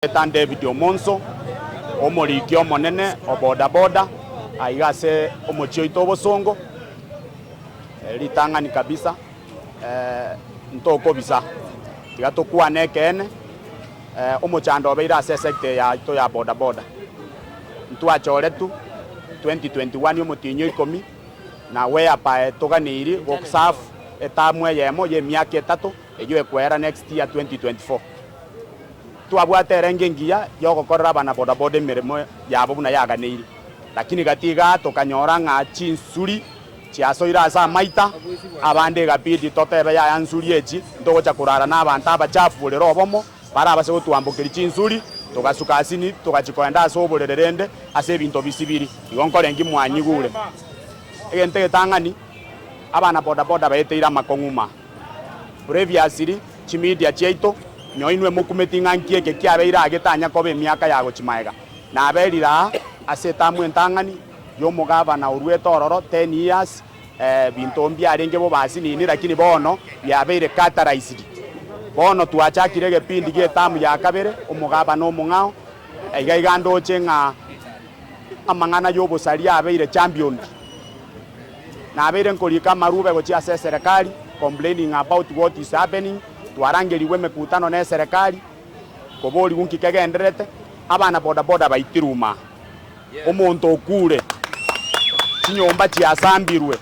David Omonso omorikio monene obodaboda aigase omochio ito bosongo litangani kabisa ntoko bisa tigatukwane kene omochando beira ase sector ya ito ya bodaboda ntwachoretu 2021 omotinyo 10 na we apa toganiri gokusaf etamwe yemo ye miaka 3 eyo ekwera next year 2024 twabwaterenge ngiya yogokorera bana bodaboda emirimo yabo buna yaganiri lakini gatiga tukanyora nga chinsuri chiasoira asa maita abande gapidi totebe ya ansuri echi ndogocha kurara n'abantu abachafu lero bomo para abase gutwambukira chinsuri tugasuka asini tugachikoenda aso oborerende ase ebinto bisibiri igonkorengi mwanyigure egente getangani abana bodaboda baeteira makonguma previously chimedia cheito nyoinwe mukumetinga nkieke kiabeira agetanya kobe miaka yago chimaega na aberira asetamwe ntangani yomugaba na urweto ororo 10 years binto mbyarenge bo basi nini lakini bono yabeire cataraized bono tuachakire gepindi getamu ya kabere umugaba no mungao igaiga chenga amangana yobosali abeire champion na abeire nkolika marube gochia serikali complaining about what is happening twarangeriwe mekutano na serikali kobori gunkikegenderete abana bodaboda baitiruma omonto okure chinyomba chiasambirwe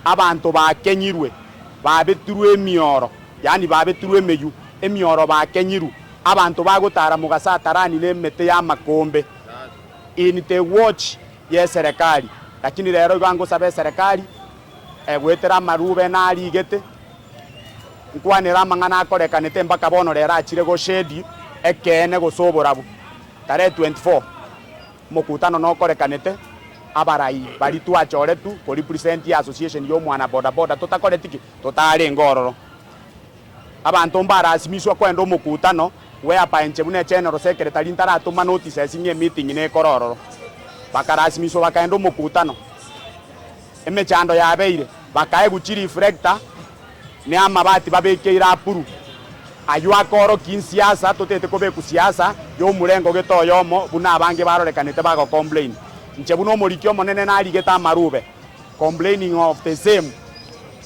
abantu bakenyirwe babetirwe emioro yani babetirwe meyu emioro bakenyiru abantu bagotara mugasatarani nemete ya makombe in the watch ye serikali lakini rero ibango sabe serikali gwetera marube na aligete nkwanira mangana akorekanete mpaka bono rera achire go shedi ekene gosoborabu tare 24 mukutano no korekanete abarai bari twachoretu ko represent ya association yo mwana bodaboda totakoretiki totare ngororo abantu mbarasimiswa kwenda mukutano we apaenche bune general secretary ntaratuma notice esinye meeting ne kororo bakarasimiswa bakaenda mukutano emechando yabeire bakae guchiri reflector ne amabati babekeira apuru ayo akoro kinsiasa totete kobe kusiasa yo murengo getoyomo buna abange barorekanete bago complain nche buno morikio monene na aligeta marube complaining of the same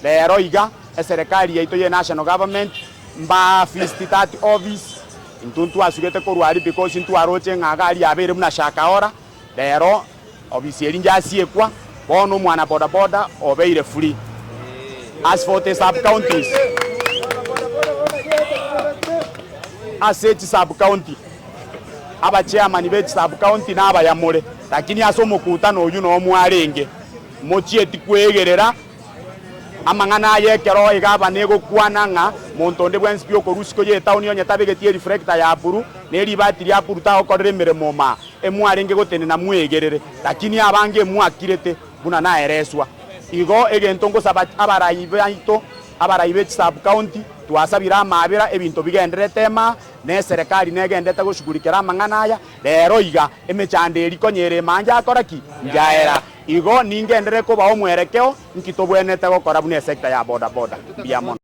lero iga serikali yaito ye national government mba fistitati office intuntu asugete korwari because intu aroche ngagali abere muna shakaora lero office erinja asiekwa bono mwana bodaboda obeire free. As for the sub-counties, as each sub-county, aba chairman bechi sub-county na aba yamore, lakini aso mukutano uyu no mwarenge, mochi etikwegerera, amangana yekero igaba nego kwana nga, montonde bwenspio korusiko ye tauni onye tabegetie reflector ya apuru, neri batiri apuru ta okorere miremo ma, emwarenge gotene na mwegerere, lakini abange mwakirete buna na ereswa. Igo egentongo saba abaraibe sub county twasabira amabira ebinto bigendere tema ne serikali negendete gushugulikira mangana ya lero iga emechande erikonyere manja akoraki njaera igo ningendere ko bawo mwerekeo nkitobwenete gukora bune sector ya bodaboda biamono.